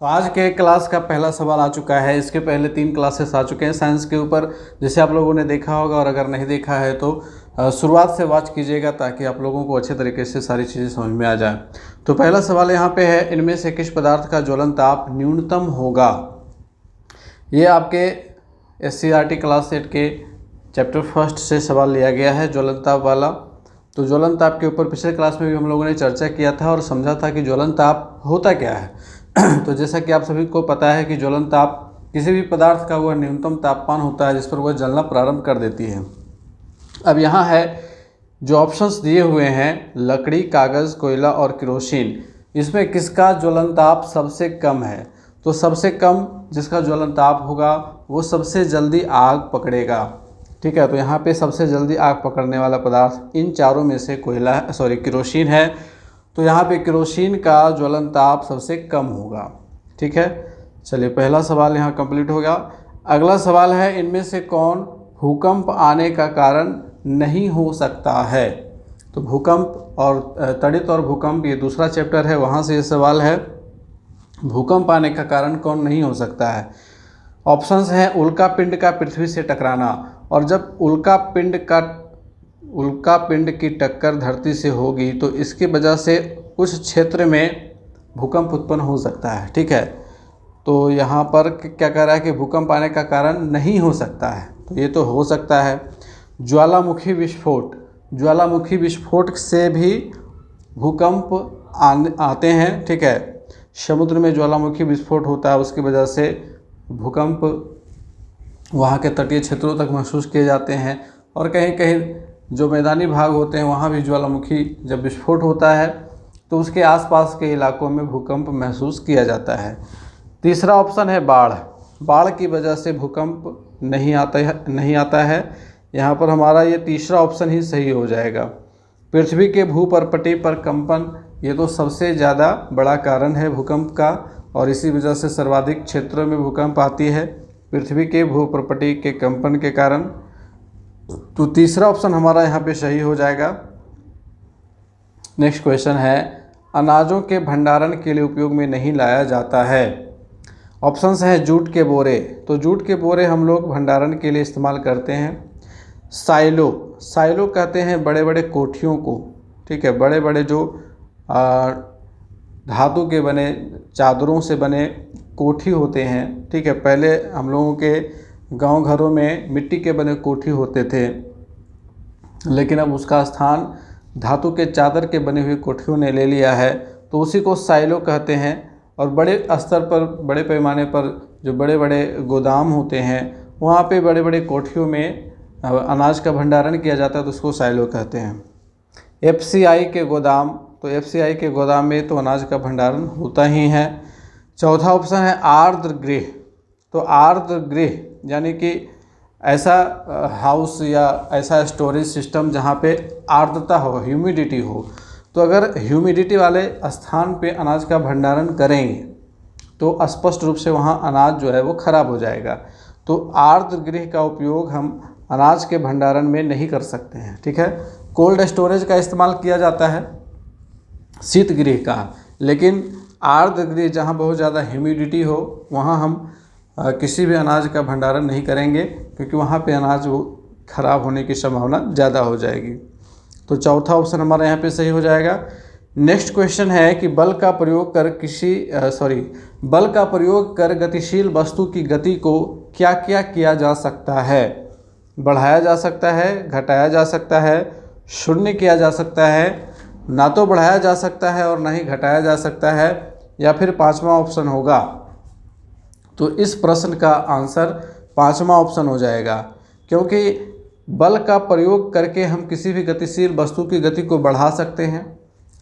तो आज के क्लास का पहला सवाल आ चुका है। इसके पहले 3 क्लासेस आ चुके हैं साइंस के ऊपर, जिसे आप लोगों ने देखा होगा, और अगर नहीं देखा है तो शुरुआत से वॉच कीजिएगा ताकि आप लोगों को अच्छे तरीके से सारी चीज़ें समझ में आ जाए। तो पहला सवाल यहाँ पे है, इनमें से किस पदार्थ का ज्वलन ताप न्यूनतम होगा। ये आपके SCERT क्लास 8 के चैप्टर 1 से सवाल लिया गया है, ज्वलन ताप वाला। तो ज्वलन ताप के ऊपर पिछले क्लास में भी हम लोगों ने चर्चा किया था और समझा था कि ज्वलन ताप होता क्या है। तो जैसा कि आप सभी को पता है कि ज्वलन ताप किसी भी पदार्थ का वह न्यूनतम तापमान होता है जिस पर वह जलना प्रारंभ कर देती है। अब यहाँ है जो ऑप्शंस दिए हुए हैं, लकड़ी, कागज़, कोयला और केरोसिन, इसमें किसका ज्वलन ताप सबसे कम है। तो सबसे कम जिसका ज्वलन ताप होगा वो सबसे जल्दी आग पकड़ेगा। ठीक है, तो यहाँ पे सबसे जल्दी आग पकड़ने वाला पदार्थ इन चारों में से केरोसिन है। तो यहाँ पे केरोसिन का ज्वलन ताप सबसे कम होगा। ठीक है, चलिए पहला सवाल यहाँ कंप्लीट हो गया। अगला सवाल है, इनमें से कौन भूकंप आने का कारण नहीं हो सकता है। तो भूकंप और तड़ित और भूकंप, ये दूसरा चैप्टर है, वहाँ से ये सवाल है, भूकंप आने का कारण कौन नहीं हो सकता है। ऑप्शंस हैं, उल्का पिंड का पृथ्वी से टकराना, और जब उल्का पिंड की टक्कर धरती से होगी तो इसकी वजह से उस क्षेत्र में भूकंप उत्पन्न हो सकता है। ठीक है, तो यहाँ पर क्या कह रहा है कि भूकंप आने का कारण नहीं हो सकता है, तो ये तो हो सकता है। ज्वालामुखी विस्फोट से भी भूकंप आते हैं। ठीक है, समुद्र में ज्वालामुखी विस्फोट होता है, उसकी वजह से भूकंप वहाँ के तटीय क्षेत्रों तक महसूस किए जाते हैं, और कहीं कहीं जो मैदानी भाग होते हैं वहाँ भी ज्वालामुखी जब विस्फोट होता है तो उसके आसपास के इलाकों में भूकंप महसूस किया जाता है। तीसरा ऑप्शन है बाढ़ की वजह से भूकंप नहीं आता है। यहाँ पर हमारा ये तीसरा ऑप्शन ही सही हो जाएगा। पृथ्वी के भूपर्पटी पर कंपन, ये तो सबसे ज़्यादा बड़ा कारण है भूकंप का, और इसी वजह से सर्वाधिक क्षेत्रों में भूकंप आती है पृथ्वी के भूपर्पटी के कंपन के कारण। तो तीसरा ऑप्शन हमारा यहाँ पे सही हो जाएगा। नेक्स्ट क्वेश्चन है, अनाजों के भंडारण के लिए उपयोग में नहीं लाया जाता है। ऑप्शंस हैं, जूट के बोरे, तो जूट के बोरे हम लोग भंडारण के लिए इस्तेमाल करते हैं। साइलो कहते हैं बड़े बड़े कोठियों को। ठीक है, बड़े बड़े जो धातु के बने चादरों से बने कोठी होते हैं। ठीक है, पहले हम लोगों के गांव घरों में मिट्टी के बने कोठी होते थे, लेकिन अब उसका स्थान धातु के चादर के बने हुए कोठियों ने ले लिया है, तो उसी को साइलो कहते हैं। और बड़े स्तर पर, बड़े पैमाने पर जो बड़े बड़े गोदाम होते हैं वहाँ पे बड़े बड़े कोठियों में अनाज का भंडारण किया जाता है, तो उसको साइलो कहते हैं। FCI के गोदाम, तो FCI के गोदाम में तो अनाज का भंडारण होता ही है। चौथा ऑप्शन है आर्द्र गृह, तो आर्द्र गृह यानी कि ऐसा हाउस या ऐसा स्टोरेज सिस्टम जहाँ पे आर्द्रता हो, ह्यूमिडिटी हो। तो अगर ह्यूमिडिटी वाले स्थान पे अनाज का भंडारण करेंगे तो स्पष्ट रूप से वहाँ अनाज जो है वो खराब हो जाएगा। तो आर्द्र गृह का उपयोग हम अनाज के भंडारण में नहीं कर सकते हैं। ठीक है, कोल्ड स्टोरेज का इस्तेमाल किया जाता है, शीत गृह का, लेकिन आर्द्र गृह जहाँ बहुत ज़्यादा ह्यूमिडिटी हो वहाँ हम किसी भी अनाज का भंडारण नहीं करेंगे, क्योंकि वहाँ पे अनाज वो खराब होने की संभावना ज़्यादा हो जाएगी। तो चौथा ऑप्शन हमारा यहाँ पे सही हो जाएगा। नेक्स्ट क्वेश्चन है कि बल का प्रयोग कर गतिशील वस्तु की गति को क्या क्या किया जा सकता है। बढ़ाया जा सकता है, घटाया जा सकता है, शून्य किया जा सकता है, ना तो बढ़ाया जा सकता है और ना ही घटाया जा सकता है, या फिर पांचवा ऑप्शन होगा। तो इस प्रश्न का आंसर पांचवा ऑप्शन हो जाएगा, क्योंकि बल का प्रयोग करके हम किसी भी गतिशील वस्तु की गति को बढ़ा सकते हैं।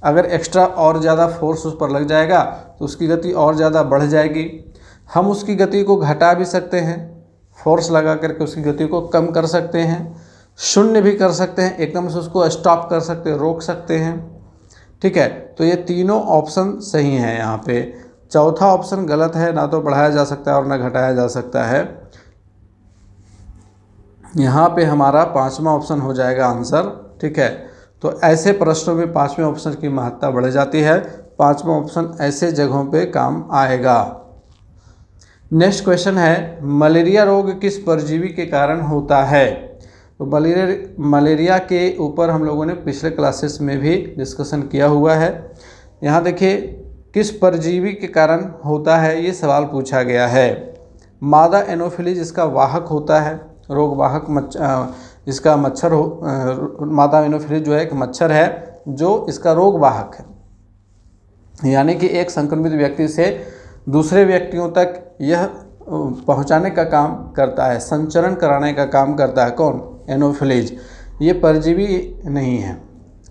अगर एक्स्ट्रा और ज़्यादा फोर्स उस पर लग जाएगा तो उसकी गति और ज़्यादा बढ़ जाएगी। हम उसकी गति को घटा भी सकते हैं, फोर्स लगा करके उसकी गति को कम कर सकते हैं, शून्य भी कर सकते हैं, एकदम से उसको स्टॉप कर सकते हैं, रोक सकते हैं। ठीक है, तो ये तीनों ऑप्शन सही हैं। यहाँ पे चौथा ऑप्शन गलत है, ना तो बढ़ाया जा सकता है और ना घटाया जा सकता है। यहाँ पे हमारा पांचवा ऑप्शन हो जाएगा आंसर। ठीक है, तो ऐसे प्रश्नों में पांचवें ऑप्शन की महत्ता बढ़ जाती है। पांचवा ऑप्शन ऐसे जगहों पे काम आएगा। नेक्स्ट क्वेश्चन है, मलेरिया रोग किस परजीवी के कारण होता है? तो मलेरिया के ऊपर हम लोगों ने पिछले क्लासेस में भी डिस्कशन किया हुआ है। यहाँ देखिए किस परजीवी के कारण होता है, ये सवाल पूछा गया है। मादा एनोफिलीज इसका वाहक होता है, रोग वाहक इसका मच्छर हो। मादा एनोफिलीज जो है एक मच्छर है जो इसका रोग वाहक है, यानी कि एक संक्रमित व्यक्ति से दूसरे व्यक्तियों तक यह पहुंचाने का काम करता है, संचरण कराने का काम करता है। कौन? एनोफिलीज। ये परजीवी नहीं है।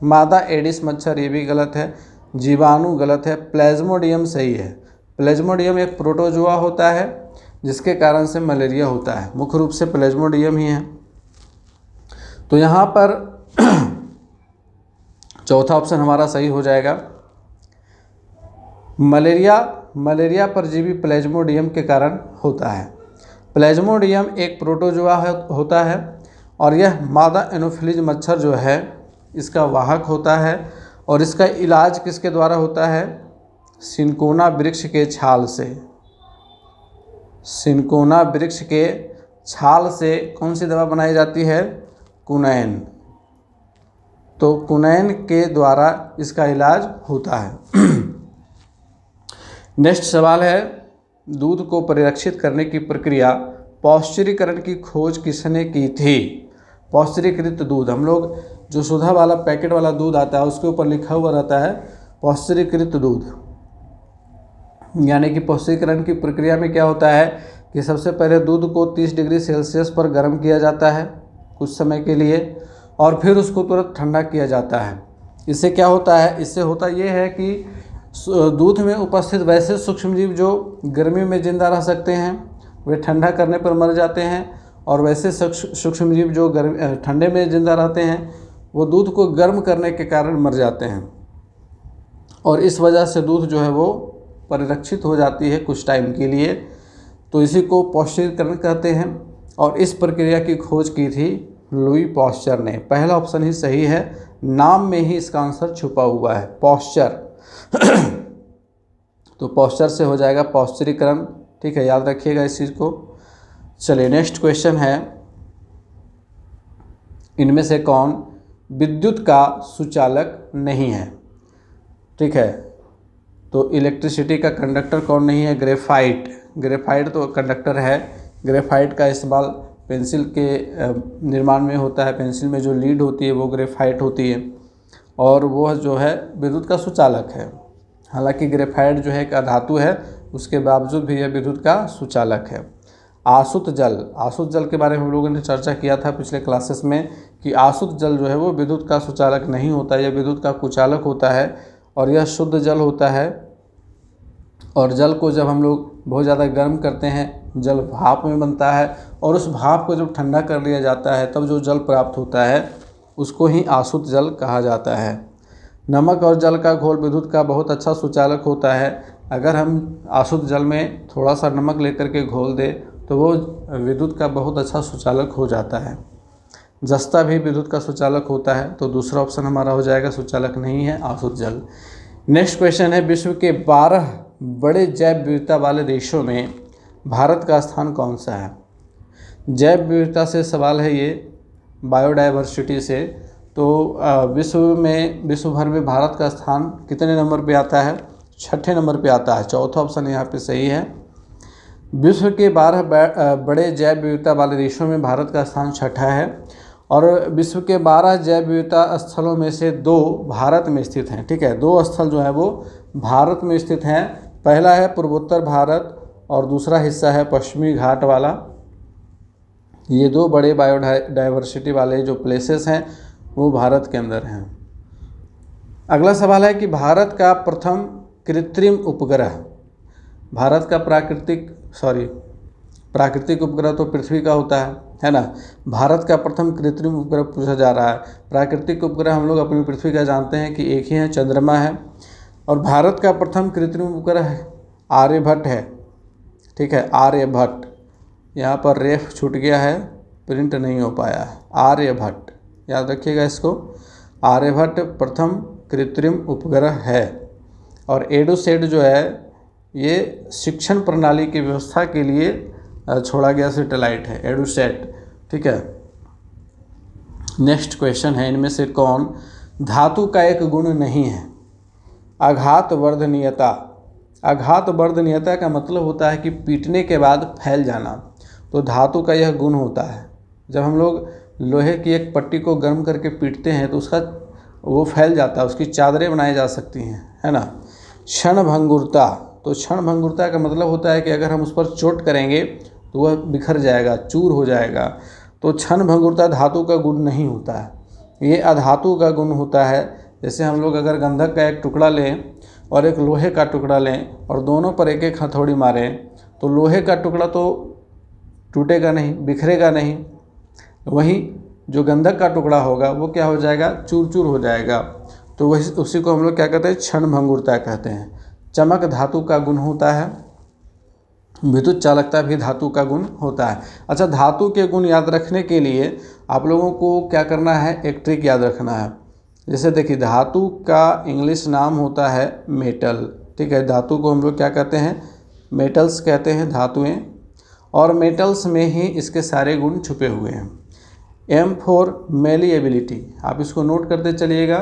मादा एडिस मच्छर, ये भी गलत है। जीवाणु गलत है। प्लेज्मोडियम सही है। प्लेज्मोडियम एक प्रोटोजोआ होता है जिसके कारण से मलेरिया होता है, मुख्य रूप से प्लेज्मोडियम ही है। तो यहाँ पर चौथा ऑप्शन हमारा सही हो जाएगा। मलेरिया परजीवी प्लेज्मोडियम के कारण होता है। प्लेज्मोडियम एक प्रोटोजोआ होता है और यह मादा एनोफिलीज मच्छर जो है इसका वाहक होता है। और इसका इलाज किसके द्वारा होता है? सिनकोना वृक्ष के छाल से। सिनकोना वृक्ष के छाल से कौन सी दवा बनाई जाती है? कुनैन। तो कुनैन के द्वारा इसका इलाज होता है। नेक्स्ट सवाल है, दूध को परिरक्षित करने की प्रक्रिया पौष्टिरीकरण की खोज किसने की थी? पौष्टिरीकृत दूध, हम लोग जो सुधा वाला पैकेट वाला दूध आता है उसके ऊपर लिखा हुआ रहता है पौष्टिरीकृत दूध। यानी कि पौष्टिरीकरण की प्रक्रिया में क्या होता है कि सबसे पहले दूध को 30 डिग्री सेल्सियस पर गर्म किया जाता है कुछ समय के लिए और फिर उसको तुरंत ठंडा किया जाता है। इससे क्या होता है? इससे होता ये है कि दूध में उपस्थित वैसे सूक्ष्मजीव जो गर्मी में जिंदा रह सकते हैं वे ठंडा करने पर मर जाते हैं, और वैसे सूक्ष्मजीव जो ठंडे में जिंदा रहते हैं वो दूध को गर्म करने के कारण मर जाते हैं, और इस वजह से दूध जो है वो परिरक्षित हो जाती है कुछ टाइम के लिए। तो इसी को पौष्टिरीकरण कहते हैं, और इस प्रक्रिया की खोज की थी लुई पॉस्चर ने। पहला ऑप्शन ही सही है, नाम में ही इसका आंसर छुपा हुआ है, पॉस्चर। तो पॉस्चर से हो जाएगा पौष्टिरीकरण। ठीक है, याद रखिएगा इस चीज़ को। चलिए नेक्स्ट क्वेश्चन है, इनमें से कौन विद्युत का सुचालक नहीं है? ठीक है, तो इलेक्ट्रिसिटी का कंडक्टर कौन नहीं है? ग्रेफाइट। ग्रेफाइट तो कंडक्टर है। ग्रेफाइट का इस्तेमाल पेंसिल के निर्माण में होता है। पेंसिल में जो लीड होती है वो ग्रेफाइट होती है, और वो जो है विद्युत का सुचालक है। हालांकि ग्रेफाइट जो है एक अधातु है, उसके बावजूद भी यह विद्युत का सुचालक है। आसुत जल के बारे में हम लोगों ने चर्चा किया था पिछले क्लासेस में कि आसुत जल जो है वो विद्युत का सुचालक नहीं होता, यह विद्युत का कुचालक होता है, और यह शुद्ध जल होता है। और जल को जब हम लोग बहुत ज़्यादा गर्म करते हैं, जल भाप में बनता है, और उस भाप को जब ठंडा कर लिया जाता है तब जो जल प्राप्त होता है उसको ही आसुत जल कहा जाता है। नमक और जल का घोल विद्युत का बहुत अच्छा सुचालक होता है। अगर हम आसुत जल में थोड़ा सा नमक लेकर के घोल दें तो वो विद्युत का बहुत अच्छा सुचालक हो जाता है। जस्ता भी विद्युत का सुचालक होता है। तो दूसरा ऑप्शन हमारा हो जाएगा, सुचालक नहीं है, आसुत जल। नेक्स्ट क्वेश्चन है, विश्व के 12 बड़े जैव विविधता वाले देशों में भारत का स्थान कौन सा है? जैव विविधता से सवाल है ये, बायोडाइवर्सिटी से। तो विश्व भर में भारत का स्थान कितने नंबर पे आता है? 6ठे नंबर पे आता है। चौथा ऑप्शन यहाँ पे सही है। विश्व के 12 बड़े जैव विविधता वाले देशों में भारत का स्थान 6ठा है, और विश्व के 12 जैव विविधता स्थलों में से 2 भारत में स्थित हैं। ठीक है, 2 स्थल जो है वो भारत में स्थित हैं। पहला है पूर्वोत्तर भारत और दूसरा हिस्सा है पश्चिमी घाट वाला। ये 2 बड़े बायोडाइवर्सिटी वाले जो प्लेसेस हैं वो भारत के अंदर हैं। अगला सवाल है कि भारत का प्रथम कृत्रिम उपग्रह, भारत का प्राकृतिक उपग्रह तो पृथ्वी का होता है ना। भारत का प्रथम कृत्रिम उपग्रह पूछा जा रहा है। प्राकृतिक उपग्रह हम लोग अपनी पृथ्वी का जानते हैं कि एक ही है, चंद्रमा है। और भारत का प्रथम कृत्रिम उपग्रह आर्यभट्ट है। ठीक है, आर्यभट्ट। यहाँ पर रेफ छूट गया है, प्रिंट नहीं हो पाया है। आर्यभट्ट, याद रखिएगा इसको। आर्यभट्ट प्रथम कृत्रिम उपग्रह है। और एडुसेट जो है ये शिक्षण प्रणाली की व्यवस्था के लिए छोड़ा गया सैटेलाइट है, एडुसैट। ठीक है। नेक्स्ट क्वेश्चन है, इनमें से कौन धातु का एक गुण नहीं है? आघात वर्धनीयता। आघात वर्धनीयता का मतलब होता है कि पीटने के बाद फैल जाना, तो धातु का यह गुण होता है। जब हम लोग लोहे की एक पट्टी को गर्म करके पीटते हैं तो उसका वो फैल जाता है, उसकी चादरें बनाई जा सकती हैं, है ना। क्षणभंगुरता, तो क्षणभंगुरता का मतलब होता है कि अगर हम उस पर चोट करेंगे तो वह बिखर जाएगा, चूर हो जाएगा। तो क्षणभंगुरता धातु का गुण नहीं होता है, ये अधातु का गुण होता है। जैसे हम लोग अगर गंधक का एक टुकड़ा लें और एक लोहे का टुकड़ा लें और दोनों पर एक एक हथौड़ी मारें तो लोहे का टुकड़ा तो टूटेगा नहीं, बिखरेगा नहीं, वहीं जो गंधक का टुकड़ा होगा वो क्या हो जाएगा, चूर चूर हो जाएगा। तो वही उसी को हम लोग क्या कहते हैं, क्षणभंगुरता कहते हैं। चमक धातु का गुण होता है, विद्युत चालकता भी धातु का गुण होता है। अच्छा, धातु के गुण याद रखने के लिए आप लोगों को क्या करना है, एक ट्रिक याद रखना है। जैसे देखिए, धातु का इंग्लिश नाम होता है मेटल। ठीक है, धातु को हम लोग क्या कहते हैं, मेटल्स कहते हैं, धातुएं। और मेटल्स में ही इसके सारे गुण छुपे हुए हैं। M फॉर मेलिएबिलिटी, आप इसको नोट करते चलिएगा।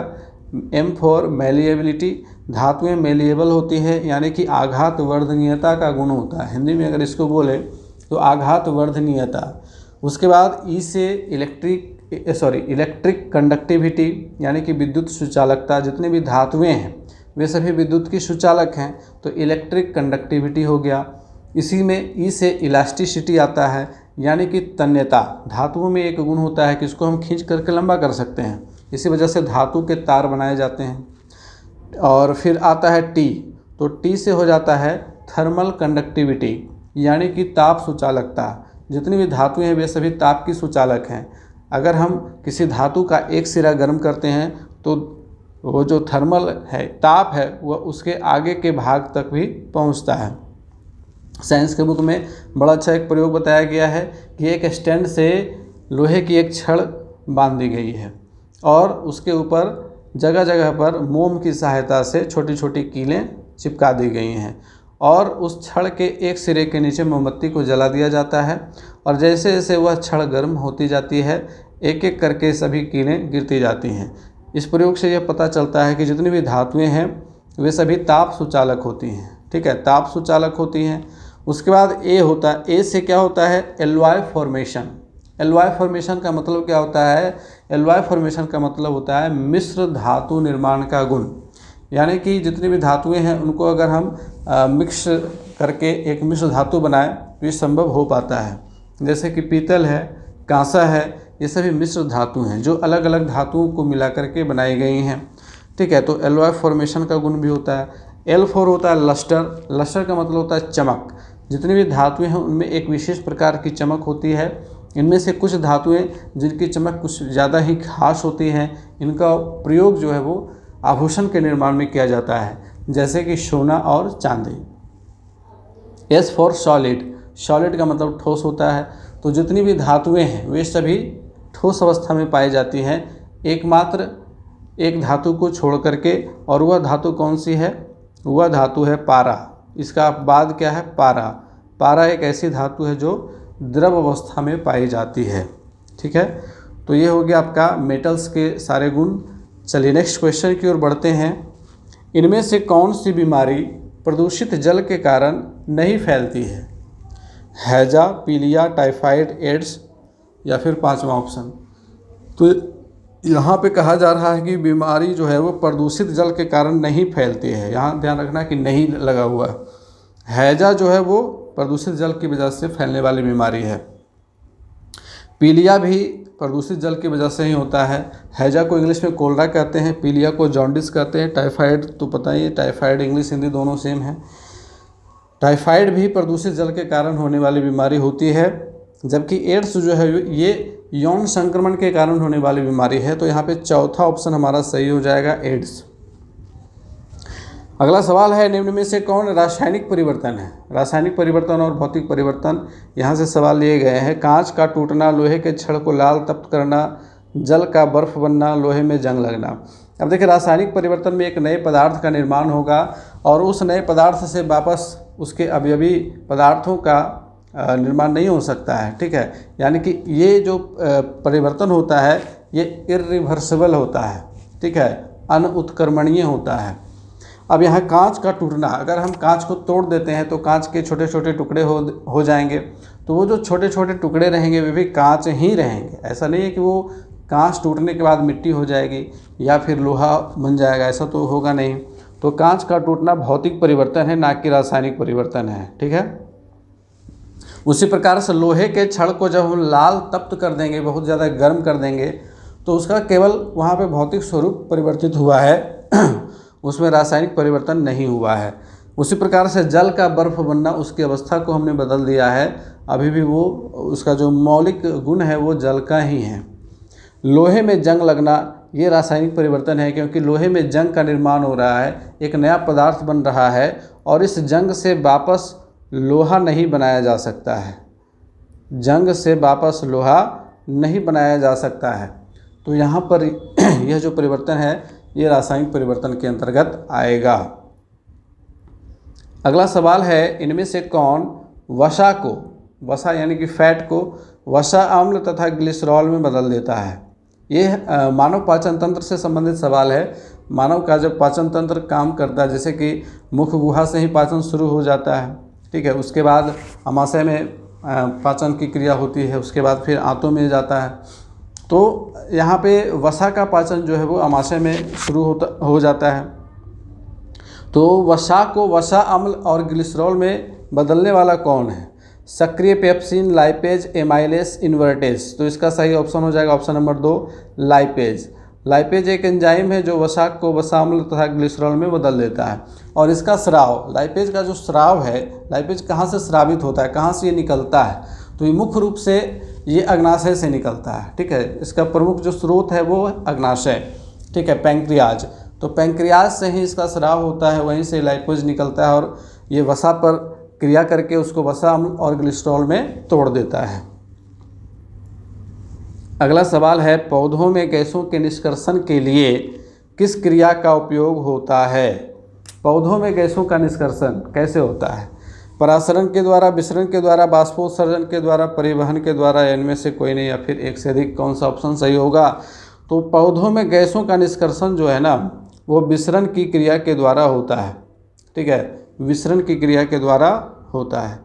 M फॉर मेलिएबिलिटी, धातुएं मेलिएबल होती है, यानी कि आघात वर्धनीयता का गुण होता है। हिंदी में अगर इसको बोले तो आघात वर्धनीयता। उसके बाद E से इलेक्ट्रिक कंडक्टिविटी, यानी कि विद्युत सुचालकता। जितने भी धातुएं हैं वे सभी विद्युत की सुचालक हैं, तो इलेक्ट्रिक कंडक्टिविटी हो गया। इसी में E से इलास्टिसिटी आता है, यानी कि तन्यता। धातुओं में एक गुण होता है कि इसको हम खींच करके लंबा कर सकते हैं, इसी वजह से धातु के तार बनाए जाते हैं। और फिर आता है T, तो T से हो जाता है थर्मल कंडक्टिविटी, यानी कि ताप सुचालकता। जितनी भी धातुएं हैं वे सभी ताप की सुचालक हैं। अगर हम किसी धातु का एक सिरा गर्म करते हैं तो वो जो थर्मल है, ताप है, वह उसके आगे के भाग तक भी पहुंचता है। साइंस के बुक में बड़ा अच्छा एक प्रयोग बताया गया है कि एक स्टैंड से लोहे की एक छड़ बांध दी गई है और उसके ऊपर जगह जगह पर मोम की सहायता से छोटी छोटी कीलें चिपका दी गई हैं और उस छड़ के एक सिरे के नीचे मोमबत्ती को जला दिया जाता है और जैसे जैसे वह छड़ गर्म होती जाती है, एक एक करके सभी कीलें गिरती जाती हैं। इस प्रयोग से यह पता चलता है कि जितनी भी धातुएं हैं वे सभी ताप सुचालक होती हैं। ठीक है, ताप सुचालक होती हैं। उसके बाद ए होता है, ए से क्या होता है, एलॉय फॉर्मेशन। एलॉय फॉर्मेशन का मतलब क्या होता है, एलॉय फॉर्मेशन का मतलब होता है मिश्र धातु निर्माण का गुण। यानी कि जितनी भी धातुएं हैं उनको अगर हम मिक्स करके एक मिश्र धातु बनाएं तो ये संभव हो पाता है। जैसे कि पीतल है, कांसा है, ये सभी मिश्र धातु हैं जो अलग अलग धातुओं को मिला करके बनाई गई हैं। ठीक है, तो एलॉय फॉर्मेशन का गुण भी होता है। L4 होता है लस्टर। लस्टर का मतलब होता है चमक। जितनी भी धातुएं हैं उनमें एक विशेष प्रकार की चमक होती है। इनमें से कुछ धातुएं जिनकी चमक कुछ ज़्यादा ही खास होती हैं, इनका प्रयोग जो है वो आभूषण के निर्माण में किया जाता है, जैसे कि सोना और चांदी। S for solid. सॉलिड का मतलब ठोस होता है। तो जितनी भी धातुएं हैं वे सभी ठोस अवस्था में पाई जाती हैं, एकमात्र एक धातु को छोड़ करके, और वह धातु कौन सी है, वह धातु है पारा। इसका बाद क्या है, पारा। पारा एक ऐसी धातु है जो द्रव अवस्था में पाई जाती है। ठीक है, तो ये हो गया आपका मेटल्स के सारे गुण। चलिए नेक्स्ट क्वेश्चन की ओर बढ़ते हैं। इनमें से कौन सी बीमारी प्रदूषित जल के कारण नहीं फैलती है, हैजा, पीलिया, टाइफाइड, एड्स या फिर पांचवा ऑप्शन। तो यहाँ पे कहा जा रहा है कि बीमारी जो है वो प्रदूषित जल के कारण नहीं फैलती है। यहाँ ध्यान रखना कि नहीं लगा हुआ है। हैजा जो है वो प्रदूषित जल की वजह से फैलने वाली बीमारी है। पीलिया भी प्रदूषित जल की वजह से ही होता है। हैजा को इंग्लिश में कोलरा कहते हैं, पीलिया को जॉन्डिस कहते हैं, टाइफाइड तो पता ही है, टाइफाइड इंग्लिश हिंदी दोनों सेम है। टाइफाइड भी प्रदूषित जल के कारण होने वाली बीमारी होती है, जबकि एड्स जो है ये यौन संक्रमण के कारण होने वाली बीमारी है। तो यहाँ पे चौथा ऑप्शन हमारा सही हो जाएगा, एड्स। अगला सवाल है, निम्न में से कौन रासायनिक परिवर्तन है। रासायनिक परिवर्तन और भौतिक परिवर्तन यहाँ से सवाल लिए गए हैं। कांच का टूटना, लोहे के छड़ को लाल तप्त करना, जल का बर्फ बनना, लोहे में जंग लगना। अब देखिए रासायनिक परिवर्तन में एक नए पदार्थ का निर्माण होगा और उस नए पदार्थ से वापस उसके अवयवी पदार्थों का निर्माण नहीं हो सकता है। ठीक है, यानी कि ये जो परिवर्तन होता है ये इरिवर्सिबल होता है। ठीक है, अनुत्क्रमणीय होता है। अब यहाँ कांच का टूटना, अगर हम कांच को तोड़ देते हैं तो कांच के छोटे छोटे टुकड़े हो जाएंगे, तो वो जो छोटे छोटे टुकड़े रहेंगे वे भी कांच ही रहेंगे। ऐसा नहीं है कि वो कांच टूटने के बाद मिट्टी हो जाएगी या फिर लोहा बन जाएगा, ऐसा तो होगा नहीं। तो कांच का टूटना भौतिक परिवर्तन है, ना कि रासायनिक परिवर्तन है। ठीक है, उसी प्रकार से लोहे के छड़ को जब हम लाल तप्त कर देंगे, बहुत ज़्यादा गर्म कर देंगे, तो उसका केवल वहाँ पे भौतिक स्वरूप परिवर्तित हुआ है उसमें रासायनिक परिवर्तन नहीं हुआ है। उसी प्रकार से जल का बर्फ़ बनना, उसकी अवस्था को हमने बदल दिया है, अभी भी वो उसका जो मौलिक गुण है वो जल का ही है। लोहे में जंग लगना ये रासायनिक परिवर्तन है, क्योंकि लोहे में जंग का निर्माण हो रहा है, एक नया पदार्थ बन रहा है और इस जंग से वापस लोहा नहीं बनाया जा सकता है। जंग से वापस लोहा नहीं बनाया जा सकता है। तो यहाँ पर यह जो परिवर्तन है ये रासायनिक परिवर्तन के अंतर्गत आएगा। अगला सवाल है, इनमें से कौन वसा को, वसा यानी कि फैट को वसा अम्ल तथा ग्लिसरॉल में बदल देता है? ये मानव पाचन तंत्र से संबंधित सवाल है। मानव का जब पाचन तंत्र काम करता है, जैसे कि मुख गुहा से ही पाचन शुरू हो जाता है, ठीक है, उसके बाद आमाशय में पाचन की क्रिया होती है, उसके बाद फिर आंतों में जाता है। तो यहाँ पे वसा का पाचन जो है वो आमाशय में शुरू हो जाता है। तो वसा को वसा अम्ल और ग्लिसरॉल में बदलने वाला कौन है? सक्रिय पेप्सिन, लाइपेज, एमाइलेस, इन्वर्टेज। तो इसका सही ऑप्शन हो जाएगा ऑप्शन नंबर 2, लाइपेज। लाइपेज एक एंजाइम है जो वसा को वसा अम्ल तथा ग्लिसरॉल में बदल देता है। और इसका स्राव, लाइपेज का जो स्राव है, लाइपेज कहाँ से स्रावित होता है, कहाँ से ये निकलता है? तो ये मुख्य रूप से ये अग्नाशय से निकलता है। ठीक है, इसका प्रमुख जो स्रोत है वो अग्नाशय, ठीक है, पैंक्रियाज। तो पैंक्रियाज से ही इसका स्राव होता है, वहीं से लाइपेज निकलता है और ये वसा पर क्रिया करके उसको वसा अम्ल और ग्लिसरॉल में तोड़ देता है। अगला सवाल है, पौधों में गैसों के निष्कर्षण के लिए किस क्रिया का उपयोग होता है? पौधों में गैसों का निष्कर्षण कैसे होता है? परासरण के द्वारा, विसरण के द्वारा, बाष्पोत्सर्जन के द्वारा, परिवहन के द्वारा, इनमें से कोई नहीं, या फिर एक से अधिक? कौन सा ऑप्शन सही होगा? तो पौधों में गैसों का निष्कर्षण जो है ना वो विसरण की क्रिया के द्वारा होता है। ठीक है, विसरण की क्रिया के द्वारा होता है।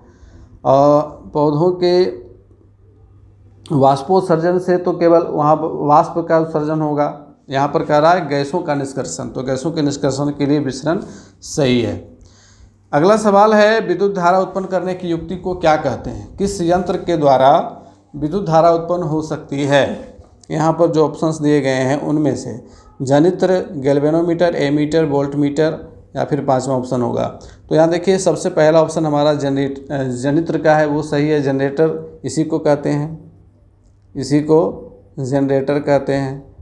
और पौधों के वाष्पोत्सर्जन से तो केवल वहाँ वाष्प का उत्सर्जन होगा, यहाँ पर कह रहा है गैसों का निष्कर्षण, तो गैसों के निष्कर्षण के लिए विसरण सही है। अगला सवाल है, विद्युत धारा उत्पन्न करने की युक्ति को क्या कहते हैं? किस यंत्र के द्वारा विद्युत धारा उत्पन्न हो सकती है? यहाँ पर जो ऑप्शंस दिए गए हैं उनमें से जनित्र, गैल्वेनोमीटर, एमीटर, वोल्टमीटर, या फिर पांचवा ऑप्शन होगा। तो यहाँ देखिए सबसे पहला ऑप्शन हमारा जनित्र का है, वो सही है। जनरेटर इसी को कहते हैं, इसी को जनरेटर कहते हैं।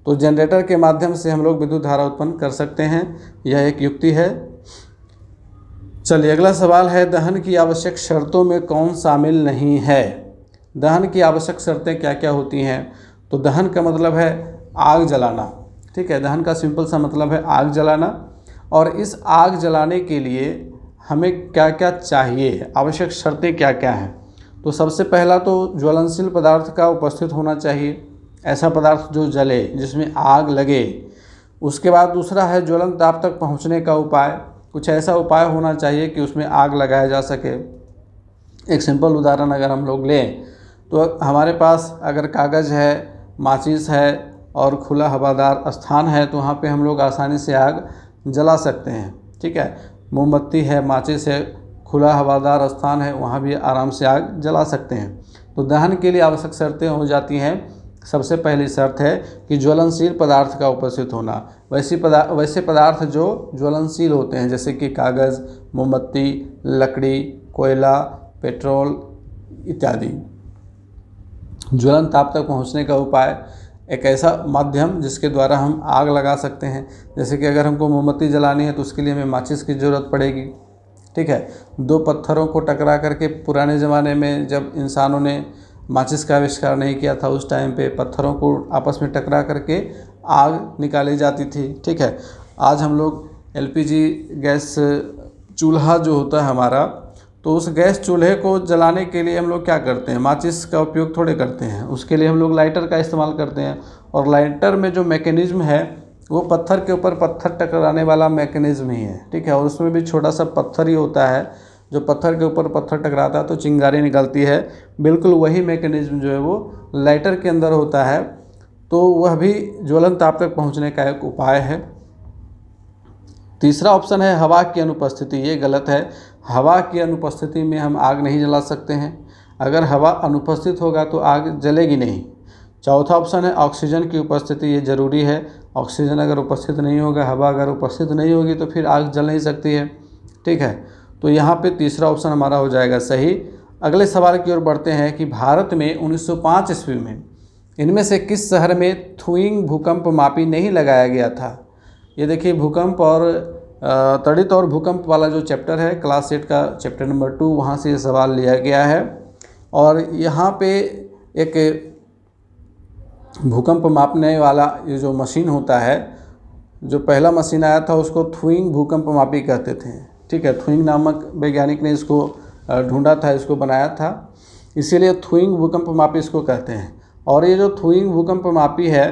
तो जनरेटर के माध्यम से हम लोग विद्युत धारा उत्पन्न कर सकते हैं, यह एक युक्ति है। चलिए अगला सवाल है, दहन की आवश्यक शर्तों में कौन शामिल नहीं है? दहन की आवश्यक शर्तें क्या क्या होती हैं? तो दहन का मतलब है आग जलाना। ठीक है, दहन का सिंपल सा मतलब है आग जलाना। और इस आग जलाने के लिए हमें क्या क्या चाहिए, आवश्यक शर्तें क्या क्या हैं? तो सबसे पहला तो ज्वलनशील पदार्थ का उपस्थित होना चाहिए, ऐसा पदार्थ जो जले, जिसमें आग लगे। उसके बाद दूसरा है ज्वलन ताप तक पहुंचने का उपाय, कुछ ऐसा उपाय होना चाहिए कि उसमें आग लगाया जा सके। एक सिंपल उदाहरण अगर हम लोग लें तो हमारे पास अगर कागज़ है, माचिस है और खुला हवादार स्थान है तो वहाँ पे हम लोग आसानी से आग जला सकते हैं। ठीक है, मोमबत्ती है, माचिस है, खुला हवादार स्थान है, वहाँ भी आराम से आग जला सकते हैं। तो दहन के लिए आवश्यक शर्तें हो जाती हैं। सबसे पहली शर्त है कि ज्वलनशील पदार्थ का उपस्थित होना। वैसे पदार्थ जो ज्वलनशील होते हैं, जैसे कि कागज़, मोमबत्ती, लकड़ी, कोयला, पेट्रोल इत्यादि। ज्वलन ताप तक पहुँचने का उपाय, एक ऐसा माध्यम जिसके द्वारा हम आग लगा सकते हैं। जैसे कि अगर हमको मोमबत्ती जलानी है तो उसके लिए हमें माचिस की ज़रूरत पड़ेगी। ठीक है, दो पत्थरों को टकरा करके, पुराने ज़माने में जब इंसानों ने माचिस का आविष्कार नहीं किया था, उस टाइम पे पत्थरों को आपस में टकरा करके आग निकाली जाती थी। ठीक है, आज हम लोग एलपीजी गैस चूल्हा जो होता है हमारा, तो उस गैस चूल्हे को जलाने के लिए हम लोग क्या करते हैं, माचिस का उपयोग थोड़े करते हैं, उसके लिए हम लोग लाइटर का इस्तेमाल करते हैं। और लाइटर में जो मैकेनिज्म है वो पत्थर के ऊपर पत्थर टकराने वाला मैकेनिज्म ही है। ठीक है, और उसमें भी छोटा सा पत्थर ही होता है, जो पत्थर के ऊपर पत्थर टकराता है तो चिंगारी निकलती है। बिल्कुल वही मैकेनिज्म जो है वो लाइटर के अंदर होता है, तो वह भी ज्वलन ताप तक पहुँचने का एक उपाय है। तीसरा ऑप्शन है हवा की अनुपस्थिति। ये गलत है, हवा की अनुपस्थिति में हम आग नहीं जला सकते हैं। अगर हवा अनुपस्थित होगा तो आग जलेगी नहीं। चौथा ऑप्शन है ऑक्सीजन की उपस्थिति। ये ज़रूरी है, ऑक्सीजन अगर उपस्थित नहीं होगा, हवा अगर उपस्थित नहीं होगी तो फिर आग जल नहीं सकती है। ठीक है, तो यहाँ पे तीसरा ऑप्शन हमारा हो जाएगा सही। अगले सवाल की ओर बढ़ते हैं कि भारत में 1905 ईस्वी में इनमें से किस शहर में थुइंग भूकंप मापी नहीं लगाया गया था। ये देखिए, भूकंप और तड़ित और भूकंप वाला जो चैप्टर है क्लास 8 का चैप्टर नंबर 2, वहाँ से ये सवाल लिया गया है। और यहाँ पे एक भूकंप मापने वाला ये जो मशीन होता है, जो पहला मशीन आया था उसको थुइंग भूकंप मापी कहते थे। ठीक है, थुइंग नामक वैज्ञानिक ने इसको ढूंढा था, इसको बनाया था, इसीलिए थुइंग भूकंप मापी इसको कहते हैं। और ये जो थुइंग भूकंप मापी है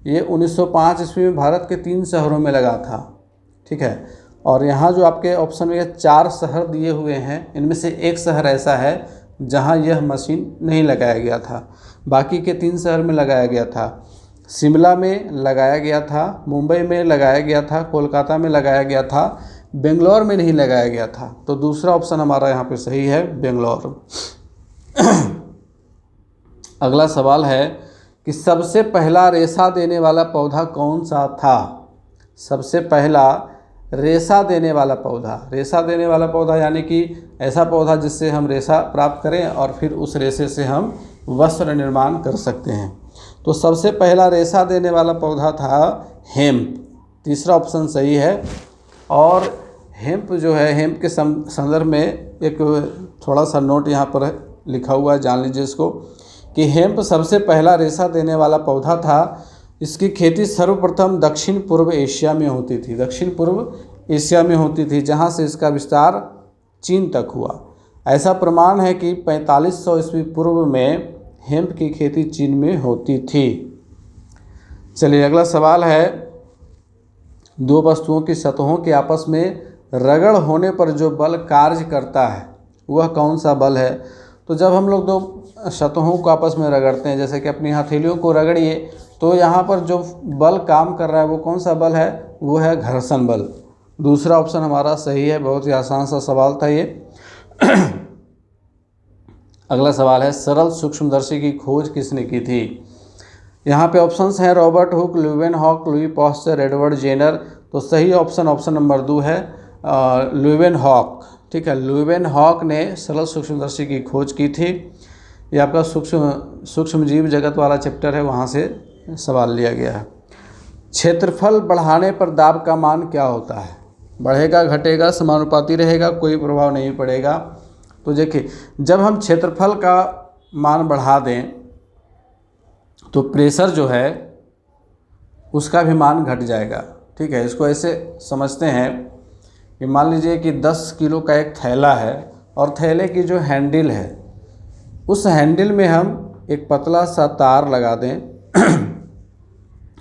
ये 1905 ईस्वी में भारत के 3 शहरों में लगा था। ठीक है, और यहाँ जो आपके ऑप्शन में 4 शहर दिए हुए हैं, इनमें से एक शहर ऐसा है जहाँ यह मशीन नहीं लगाया गया था, बाकी के 3 शहर में लगाया गया था। शिमला में लगाया गया था, मुंबई में लगाया गया था, कोलकाता में लगाया गया था, बेंगलोर में नहीं लगाया गया था। तो दूसरा ऑप्शन हमारा यहाँ पे सही है, बेंगलोर। अगला सवाल है कि सबसे पहला रेशा देने वाला पौधा कौन सा था। सबसे पहला रेशा देने वाला पौधा, रेशा देने वाला पौधा यानी कि ऐसा पौधा जिससे हम रेशा प्राप्त करें और फिर उस रेशे से हम वस्त्र निर्माण कर सकते हैं। तो सबसे पहला रेशा देने वाला पौधा था हेम्प। तीसरा ऑप्शन सही है। और हेम्प जो है, हेम्प के संदर्भ में एक थोड़ा सा नोट यहाँ पर लिखा हुआ है, जान लीजिए इसको, कि हेम्प सबसे पहला रेशा देने वाला पौधा था। इसकी खेती सर्वप्रथम दक्षिण पूर्व एशिया में होती थी, दक्षिण पूर्व एशिया में होती थी, जहाँ से इसका विस्तार चीन तक हुआ। ऐसा प्रमाण है कि 4500 ईस्वी पूर्व में हेम्प की खेती चीन में होती थी। चलिए अगला सवाल है, दो वस्तुओं की सतहों के आपस में रगड़ होने पर जो बल कार्य करता है वह कौन सा बल है। तो जब हम लोग दो सतहों को आपस में रगड़ते हैं, जैसे कि अपनी हथेलियों को रगड़िए, तो यहाँ पर जो बल काम कर रहा है वो कौन सा बल है, वो है घर्षण बल। दूसरा ऑप्शन हमारा सही है, बहुत ही आसान सा सवाल था ये। अगला सवाल है, सरल सूक्ष्मदर्शी की खोज किसने की थी। यहाँ पे ऑप्शंस हैं Robert Hooke, Leeuwenhoek, Louis Pasteur, Edward Jenner. तो सही ऑप्शन नंबर 2 है ल्यूवेनहॉक। ठीक है, ल्यूवेनहॉक ने सरल सूक्ष्मदर्शी की खोज की थी। ये आपका सूक्ष्म जीव जगत वाला चैप्टर है, वहाँ से सवाल लिया गया है। क्षेत्रफल बढ़ाने पर दाब का मान क्या होता है। बढ़ेगा घटेगा, समानुपाती रहेगा, कोई प्रभाव नहीं पड़ेगा। तो देखिए, जब हम क्षेत्रफल का मान बढ़ा दें तो प्रेशर जो है उसका भी मान घट जाएगा। ठीक है, इसको ऐसे समझते हैं कि मान लीजिए कि 10 किलो का एक थैला है और थैले की जो हैंडल है, उस हैंडल में हम एक पतला सा तार लगा दें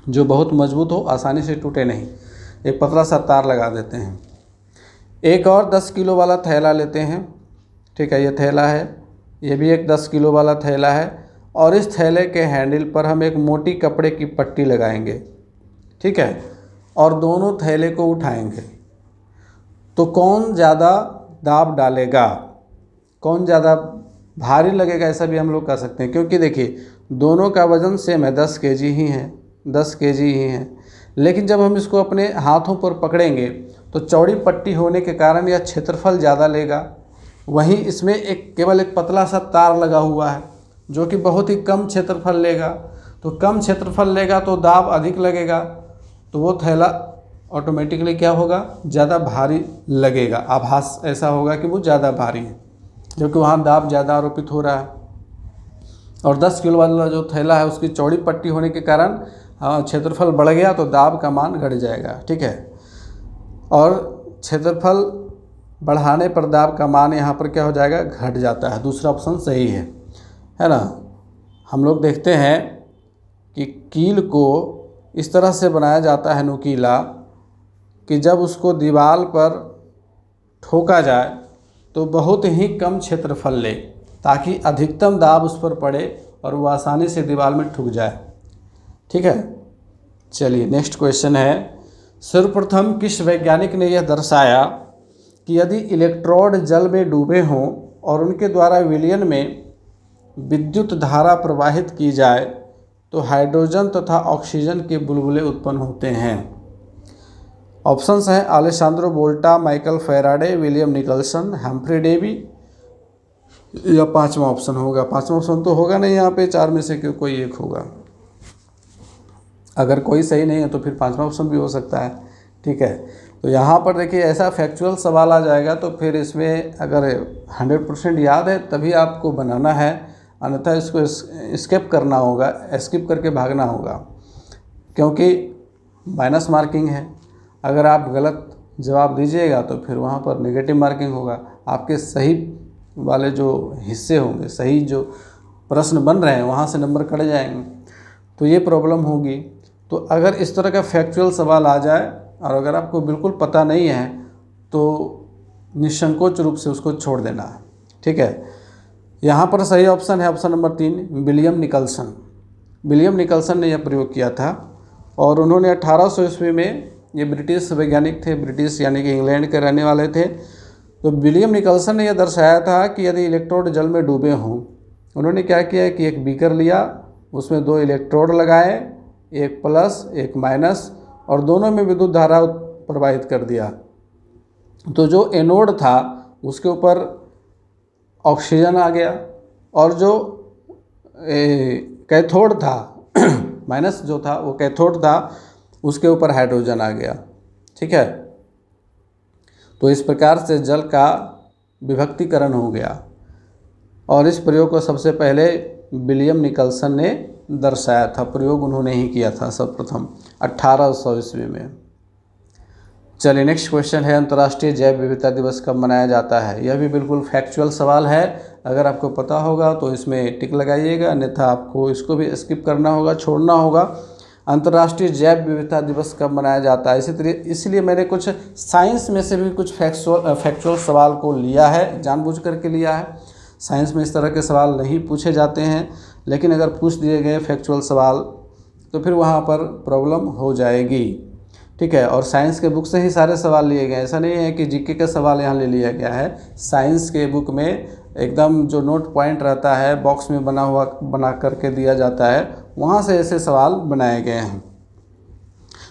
जो बहुत मजबूत हो, आसानी से टूटे नहीं। एक पतला सा तार लगा देते हैं। एक और 10 किलो वाला थैला लेते हैं। ठीक है, ये थैला है, ये भी एक 10 किलो वाला थैला है, और इस थैले के हैंडल पर हम एक मोटी कपड़े की पट्टी लगाएंगे। ठीक है, और दोनों थैले को उठाएंगे। तो कौन ज़्यादा दाब डालेगा, कौन ज़्यादा भारी लगेगा, ऐसा भी हम लोग कर सकते हैं। क्योंकि देखिए, दोनों का वज़न सेम है, 10 केजी ही है, 10 केजी ही है। लेकिन जब हम इसको अपने हाथों पर पकड़ेंगे तो चौड़ी पट्टी होने के कारण यह क्षेत्रफल ज़्यादा लेगा। वहीं इसमें केवल एक पतला सा तार लगा हुआ है जो कि बहुत ही कम क्षेत्रफल लेगा। तो कम क्षेत्रफल लेगा तो दाब अधिक लगेगा, तो वो थैला ऑटोमेटिकली क्या होगा, ज़्यादा भारी लगेगा। आभास ऐसा होगा कि वो ज़्यादा भारी है, क्योंकि वहाँ दाब ज़्यादा आरोपित हो रहा है। और 10 किलो वाला जो थैला है उसकी चौड़ी पट्टी होने के कारण हाँ, क्षेत्रफल बढ़ गया तो दाब का मान घट जाएगा, ठीक है। और क्षेत्रफल बढ़ाने पर दाब का मान यहाँ पर क्या हो जाएगा, घट जाता है। दूसरा ऑप्शन सही है ना। हम लोग देखते हैं कि कील को इस तरह से बनाया जाता है नुकीला कि जब उसको दीवार पर ठोका जाए तो बहुत ही कम क्षेत्रफल ले, ताकि अधिकतम दाब उस पर पड़े और वो आसानी से दीवार में ठुक जाए, ठीक है। चलिए नेक्स्ट क्वेश्चन है, सर्वप्रथम किस वैज्ञानिक ने यह दर्शाया कि यदि इलेक्ट्रोड जल में डूबे हों और उनके द्वारा विलयन में विद्युत धारा प्रवाहित की जाए तो हाइड्रोजन तथा ऑक्सीजन के बुलबुले उत्पन्न होते हैं। ऑप्शंस हैं Alessandro Volta, Michael Faraday, William Nicholson, Humphry Davy, या पांचवा ऑप्शन होगा। पांचवा ऑप्शन तो होगा नहीं यहाँ पे, चार में से कोई एक होगा। अगर कोई सही नहीं है तो फिर पांचवा ऑप्शन भी हो सकता है, ठीक है। तो यहाँ पर देखिए ऐसा फैक्चुअल सवाल आ जाएगा तो फिर इसमें अगर 100% याद है तभी आपको बनाना है, अन्यथा इसको स्किप करना होगा, स्किप करके भागना होगा, क्योंकि माइनस मार्किंग है। अगर आप गलत जवाब दीजिएगा तो फिर वहाँ पर नेगेटिव मार्किंग होगा। आपके सही वाले जो हिस्से होंगे, सही जो प्रश्न बन रहे हैं वहाँ से नंबर कट जाएंगे, तो ये प्रॉब्लम होगी। तो अगर इस तरह का फैक्चुअल सवाल आ जाए और अगर आपको बिल्कुल पता नहीं है तो निसंकोच रूप से उसको छोड़ देना है, ठीक है। यहाँ पर सही ऑप्शन है option number 3, William Nicholson. William Nicholson ने यह प्रयोग किया था और उन्होंने 1800 ईस्वी में, ये ब्रिटिश वैज्ञानिक थे, ब्रिटिश यानी कि इंग्लैंड के रहने वाले थे। तो विलियम निकलसन ने यह दर्शाया था कि यदि इलेक्ट्रोड जल में डूबे हों, उन्होंने क्या किया कि एक बीकर लिया, उसमें 2 इलेक्ट्रोड लगाए, एक प्लस एक माइनस, और दोनों में विद्युत धारा प्रवाहित कर दिया। तो जो एनोड था उसके ऊपर ऑक्सीजन आ गया और जो कैथोड था माइनस जो था वो कैथोड था, उसके ऊपर हाइड्रोजन आ गया, ठीक है। तो इस प्रकार से जल का विभक्तिकरण हो गया और इस प्रयोग को सबसे पहले विलियम निकलसन ने दर्शाया था। प्रयोग उन्होंने ही किया था सर्वप्रथम 1800 ईस्वी में। चलिए नेक्स्ट क्वेश्चन है, अंतर्राष्ट्रीय जैव विविधता दिवस कब मनाया जाता है। यह भी बिल्कुल फैक्चुअल सवाल है, अगर आपको पता होगा तो इसमें टिक लगाइएगा, अन्यथा आपको इसको भी स्किप करना होगा, छोड़ना होगा। अंतर्राष्ट्रीय जैव विविधता दिवस कब मनाया जाता है, इसलिए मैंने कुछ साइंस में से भी कुछ फैक्चुअल सवाल को लिया है, जानबूझ करके लिया है। साइंस में इस तरह के सवाल नहीं पूछे जाते हैं, लेकिन अगर पूछ दिए गए फैक्चुअल सवाल तो फिर वहाँ पर प्रॉब्लम हो जाएगी, ठीक है। और साइंस के बुक से ही सारे सवाल लिए गए, ऐसा नहीं है कि जीके का सवाल यहाँ ले लिया गया है। साइंस के बुक में एकदम जो नोट पॉइंट रहता है, बॉक्स में बना करके दिया जाता है, वहाँ से ऐसे सवाल बनाए गए हैं।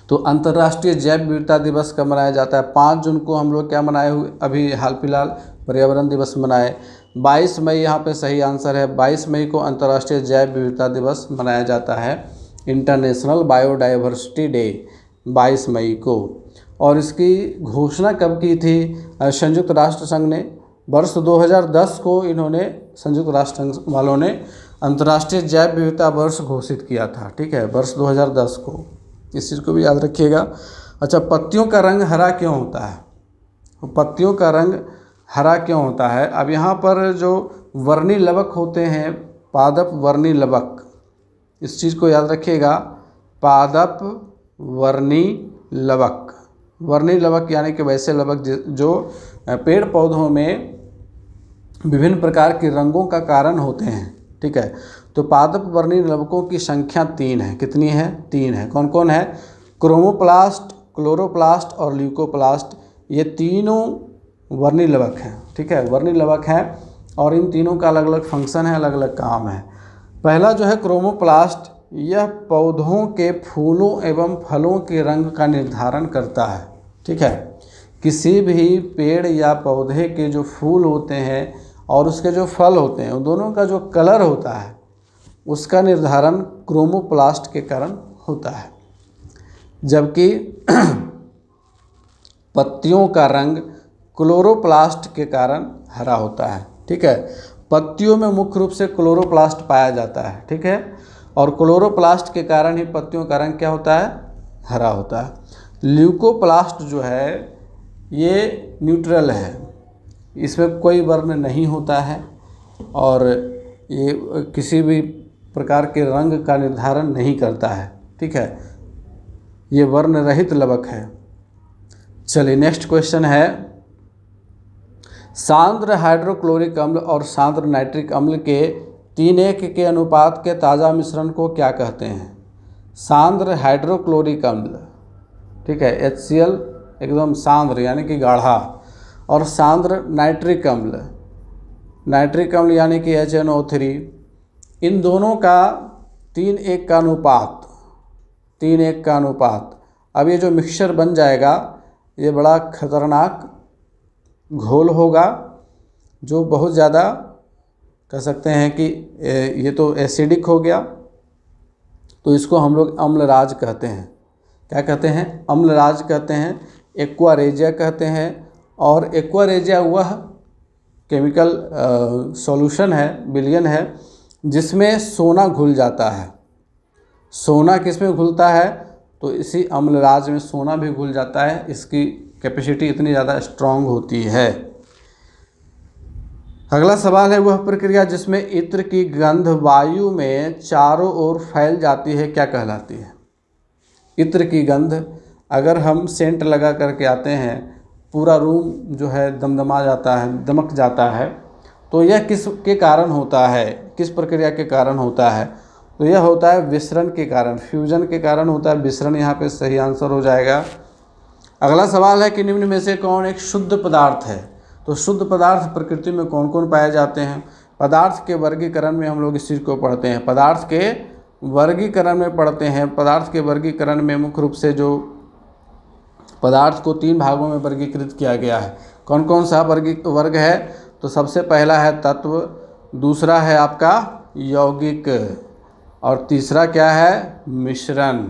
तो अंतर्राष्ट्रीय जैव विविधता दिवस कब मनाया जाता है, 5 जून को हम लोग क्या मनाए हुए, अभी हाल फिलहाल पर्यावरण दिवस मनाए। 22 मई यहाँ पे सही आंसर है, 22 मई को अंतर्राष्ट्रीय जैव विविधता दिवस मनाया जाता है, इंटरनेशनल बायोडाइवर्सिटी डे 22 मई को। और इसकी घोषणा कब की थी संयुक्त राष्ट्र संघ ने, वर्ष 2010 को इन्होंने, संयुक्त राष्ट्र संघ वालों ने अंतर्राष्ट्रीय जैव विविधता वर्ष घोषित किया था, ठीक है, वर्ष 2010 को। इस चीज़ को भी याद रखिएगा। अच्छा, पत्तियों का रंग हरा क्यों होता है, पत्तियों का रंग हरा क्यों होता है। अब यहाँ पर जो वर्णी लवक होते हैं, पादप वर्णी लवक, इस चीज़ को याद रखिएगा, पादप वर्णी लवक। वर्णी लवक यानी कि वैसे लवक जो पेड़ पौधों में विभिन्न प्रकार के रंगों का कारण होते हैं, ठीक है। तो पादप वर्णी लवकों की संख्या 3 है। कितनी है, 3 है। कौन कौन है, क्रोमोप्लास्ट, क्लोरोप्लास्ट और ल्यूकोप्लास्ट, ये तीनों वर्णी लवक हैं, ठीक है, वर्णी लवक हैं। और इन तीनों का अलग अलग फंक्शन है, अलग अलग काम है। पहला जो है क्रोमोप्लास्ट, यह पौधों के फूलों एवं फलों के रंग का निर्धारण करता है, ठीक है। किसी भी पेड़ या पौधे के जो फूल होते हैं और उसके जो फल होते हैं, उन दोनों का जो कलर होता है उसका निर्धारण क्रोमोप्लास्ट के कारण होता है। जबकि पत्तियों का रंग क्लोरोप्लास्ट के कारण हरा होता है, ठीक है। पत्तियों में मुख्य रूप से क्लोरोप्लास्ट पाया जाता है, ठीक है। और क्लोरोप्लास्ट के कारण ही पत्तियों का रंग क्या होता है, हरा होता है। ल्यूकोप्लास्ट जो है ये न्यूट्रल है, इसमें कोई वर्ण नहीं होता है और ये किसी भी प्रकार के रंग का निर्धारण नहीं करता है, ठीक है, ये वर्ण रहित लवक है। चलिए नेक्स्ट क्वेश्चन है, सांद्र हाइड्रोक्लोरिक अम्ल और सांद्र नाइट्रिक अम्ल के 3:1 के अनुपात के ताज़ा मिश्रण को क्या कहते हैं? सांद्र हाइड्रोक्लोरिक अम्ल, ठीक है, HCl एकदम सांद्र यानी कि गाढ़ा, और सांद्र नाइट्रिक अम्ल यानी कि HNO3, इन दोनों का 3:1 का अनुपात। अब ये जो मिक्सचर बन जाएगा ये बड़ा खतरनाक घोल होगा, जो बहुत ज़्यादा कह सकते हैं कि ये तो एसिडिक हो गया, तो इसको हम लोग अम्लराज कहते हैं। क्या कहते हैं? अम्लराज कहते हैं, एक्वारेजिया कहते हैं। और एक्वारेजिया वह केमिकल सॉल्यूशन है, विलयन है, जिसमें सोना घुल जाता है। सोना किस में घुलता है? तो इसी अम्लराज में सोना भी घुल जाता है, इसकी कैपेसिटी इतनी ज़्यादा स्ट्रांग होती है। अगला सवाल है, वह प्रक्रिया जिसमें इत्र की गंध वायु में चारों ओर फैल जाती है क्या कहलाती है? इत्र की गंध, अगर हम सेंट लगा करके आते हैं, पूरा रूम जो है दमदमा जाता है, दमक जाता है, तो यह किस के कारण होता है? किस प्रक्रिया के कारण होता है? तो यह होता है विसरण के कारण, फ्यूजन के कारण होता है विसरण। यहाँ पे सही आंसर हो जाएगा। अगला सवाल है कि निम्न में से कौन एक शुद्ध पदार्थ है? तो शुद्ध पदार्थ प्रकृति में कौन कौन पाए जाते हैं? पदार्थ के वर्गीकरण में हम लोग इस चीज़ को पढ़ते हैं, पदार्थ के वर्गीकरण में पढ़ते हैं। पदार्थ के वर्गीकरण में मुख्य रूप से जो पदार्थ को 3 भागों में वर्गीकृत किया गया है। कौन कौन सा वर्ग है? तो सबसे पहला है तत्व, दूसरा है आपका यौगिक, और तीसरा क्या है? मिश्रण।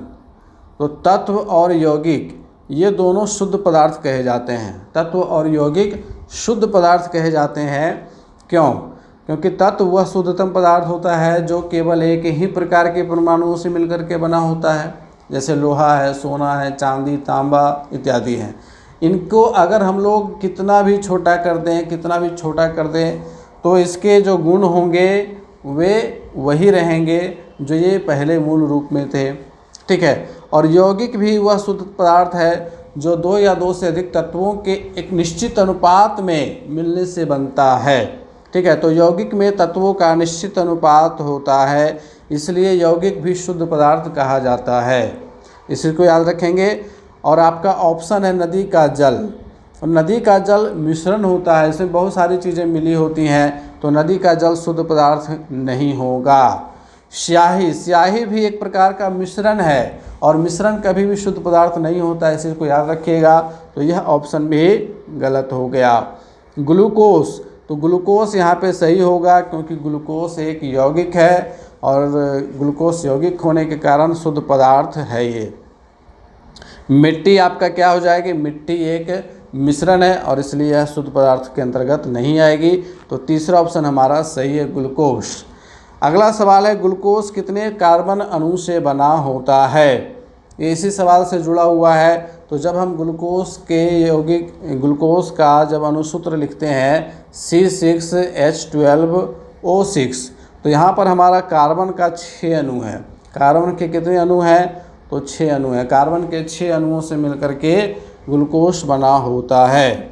तो तत्व और यौगिक ये दोनों शुद्ध पदार्थ कहे जाते हैं। तत्व और यौगिक शुद्ध पदार्थ कहे जाते हैं। क्यों? क्योंकि तत्व वह शुद्धतम पदार्थ होता है जो केवल एक ही प्रकार के परमाणुओं से मिलकर के बना होता है, जैसे लोहा है, सोना है, चांदी, तांबा इत्यादि हैं। इनको अगर हम लोग कितना भी छोटा कर दें तो इसके जो गुण होंगे वे वही रहेंगे जो ये पहले मूल रूप में थे, ठीक है। और यौगिक भी वह शुद्ध पदार्थ है जो 2 या 2 से अधिक तत्वों के एक निश्चित अनुपात में मिलने से बनता है, ठीक है। तो यौगिक में तत्वों का निश्चित अनुपात होता है, इसलिए यौगिक भी शुद्ध पदार्थ कहा जाता है। इसको याद रखेंगे। और आपका ऑप्शन है नदी का जल। और नदी का जल मिश्रण होता है, इसमें बहुत सारी चीज़ें मिली होती हैं, तो नदी का जल शुद्ध पदार्थ नहीं होगा। स्याही भी एक प्रकार का मिश्रण है, और मिश्रण कभी भी शुद्ध पदार्थ नहीं होता है, इसी को याद रखिएगा। तो यह ऑप्शन भी गलत हो गया। ग्लूकोस, तो ग्लूकोस यहाँ पे सही होगा, क्योंकि ग्लूकोस एक यौगिक है और ग्लूकोस यौगिक होने के कारण शुद्ध पदार्थ है ये। मिट्टी आपका क्या हो जाएगी? मिट्टी एक मिश्रण है और इसलिए यह शुद्ध पदार्थ के अंतर्गत नहीं आएगी। तो तीसरा ऑप्शन हमारा सही है, ग्लूकोस। अगला सवाल है, ग्लूकोज कितने कार्बन अणु से बना होता है? ये इसी सवाल से जुड़ा हुआ है। तो जब हम ग्लूकोज का जब अणुसूत्र लिखते हैं C6H12O6, तो यहाँ पर हमारा कार्बन का 6 अणु है। कार्बन के कितने अणु हैं? तो 6 अणु हैं। कार्बन के 6 अणुओं से मिलकर के ग्लूकोज बना होता है।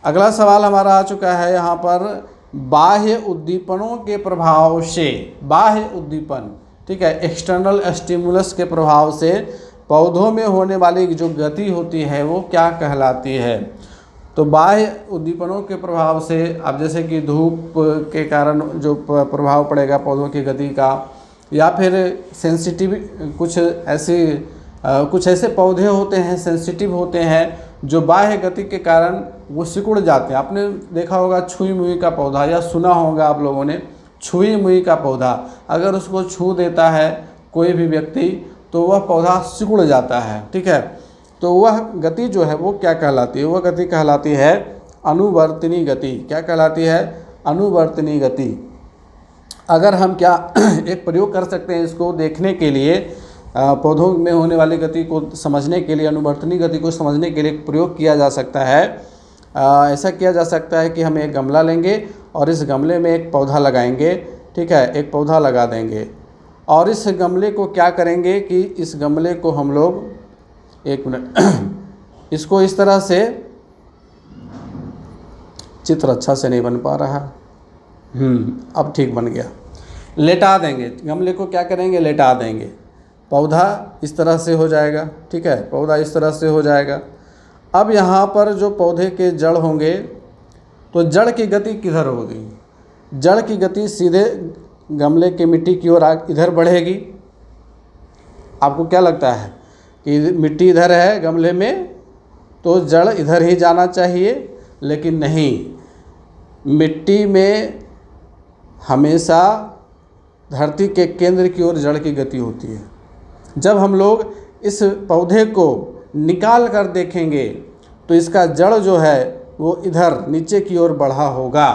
अगला सवाल हमारा आ चुका है यहाँ पर, बाह्य उद्दीपनों के प्रभाव से, बाह्य उद्दीपन, ठीक है, एक्सटर्नल स्टिमुलस के प्रभाव से पौधों में होने वाली जो गति होती है वो क्या कहलाती है? तो बाह्य उद्दीपनों के प्रभाव से, अब जैसे कि धूप के कारण जो प्रभाव पड़ेगा पौधों की गति का, या फिर सेंसिटिव कुछ ऐसे पौधे होते हैं, सेंसिटिव होते हैं, जो बाह्य गति के कारण वो सिकुड़ जाते हैं। आपने देखा होगा छुई मुई का पौधा, या सुना होगा आप लोगों ने, छुई मुई का पौधा अगर उसको छू देता है कोई भी व्यक्ति तो वह पौधा सिकुड़ जाता है, ठीक है। तो वह गति जो है वो क्या कहलाती है? वह गति कहलाती है अनुवर्तनी गति। क्या कहलाती है? अनुवर्तनी गति। अगर हम क्या एक प्रयोग कर सकते हैं इसको देखने के लिए, पौधों में होने वाली गति को समझने के लिए, अनुवर्तनी गति को समझने के लिए एक प्रयोग किया जा सकता है। ऐसा किया जा सकता है कि हम एक गमला लेंगे और इस गमले में एक पौधा लगाएंगे, ठीक है, एक पौधा लगा देंगे और इस गमले को क्या करेंगे कि इस गमले को हम लोग, एक मिनट, इसको इस तरह से, चित्र अच्छा से नहीं बन पा रहा, अब ठीक बन गया, लेटा देंगे गमले को, क्या करेंगे, लेटा देंगे, पौधा इस तरह से हो जाएगा, ठीक है, पौधा इस तरह से हो जाएगा। अब यहाँ पर जो पौधे के जड़ होंगे तो जड़ की गति किधर होगी, जड़ की गति सीधे गमले के मिट्टी की ओर इधर बढ़ेगी। आपको क्या लगता है कि मिट्टी इधर है गमले में तो जड़ इधर ही जाना चाहिए, लेकिन नहीं, मिट्टी में हमेशा धरती के केंद्र की ओर जड़ की गति होती है। जब हम लोग इस पौधे को निकाल कर देखेंगे तो इसका जड़ जो है वो इधर नीचे की ओर बढ़ा होगा,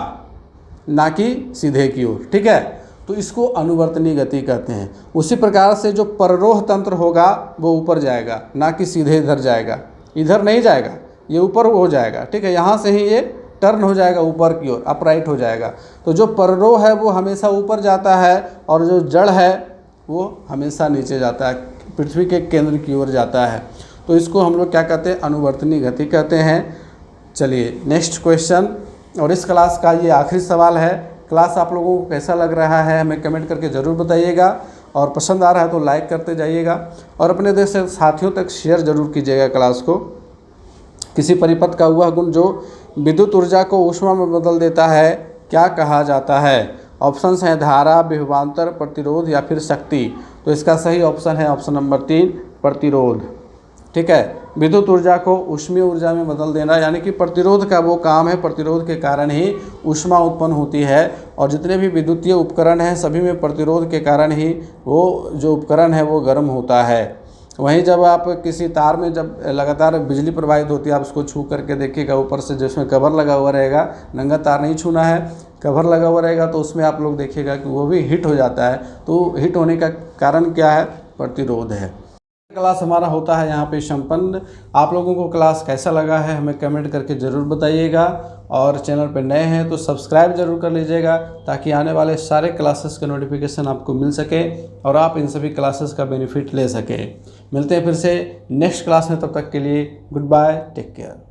ना कि सीधे की ओर, ठीक है। तो इसको अनुवर्तनी गति कहते हैं। उसी प्रकार से जो पररोह तंत्र होगा वो ऊपर जाएगा, ना कि सीधे इधर जाएगा, इधर नहीं जाएगा, ये ऊपर हो जाएगा, ठीक है, यहाँ से ही ये टर्न हो जाएगा ऊपर की ओर, अपराइट हो जाएगा। तो जो पररोह है वो हमेशा ऊपर जाता है और जो जड़ है वो हमेशा नीचे जाता है, पृथ्वी के केंद्र की ओर जाता है। तो इसको हम लोग क्या कहते हैं, अनुवर्तनी गति कहते हैं। चलिए नेक्स्ट क्वेश्चन, और इस क्लास का ये आखिरी सवाल है। क्लास आप लोगों को कैसा लग रहा है हमें कमेंट करके ज़रूर बताइएगा, और पसंद आ रहा है तो लाइक करते जाइएगा और अपने देश से साथियों तक शेयर ज़रूर कीजिएगा क्लास को। किसी परिपथ का वह गुण जो विद्युत ऊर्जा को ऊष्मा में बदल देता है क्या कहा जाता है? ऑप्शंस हैं धारा, विभवांतर, प्रतिरोध या फिर शक्ति। तो इसका सही ऑप्शन है ऑप्शन नंबर 3, प्रतिरोध, ठीक है। विद्युत ऊर्जा को ऊष्मीय ऊर्जा में बदल देना, यानी कि प्रतिरोध का वो काम है, प्रतिरोध के कारण ही ऊष्मा उत्पन्न होती है। और जितने भी विद्युतीय उपकरण हैं सभी में प्रतिरोध के कारण ही वो जो उपकरण है वो गर्म होता है। वहीं जब आप किसी तार में जब लगातार बिजली प्रवाहित होती है, आप उसको छू करके देखिएगा, ऊपर से जिसमें कवर लगा हुआ रहेगा, नंगा तार नहीं छूना है, कवर लगा हुआ रहेगा, तो उसमें आप लोग देखिएगा कि वो भी हीट हो जाता है। तो हीट होने का कारण क्या है? प्रतिरोध है। क्लास हमारा होता है यहाँ पे संपन्न। आप लोगों को क्लास कैसा लगा है हमें कमेंट करके ज़रूर बताइएगा, और चैनल पे नए हैं तो सब्सक्राइब जरूर कर लीजिएगा ताकि आने वाले सारे क्लासेस का नोटिफिकेशन आपको मिल सके और आप इन सभी क्लासेस का बेनिफिट ले सके। मिलते हैं फिर से नेक्स्ट क्लास में, तब तक के लिए गुड बाय, टेक केयर।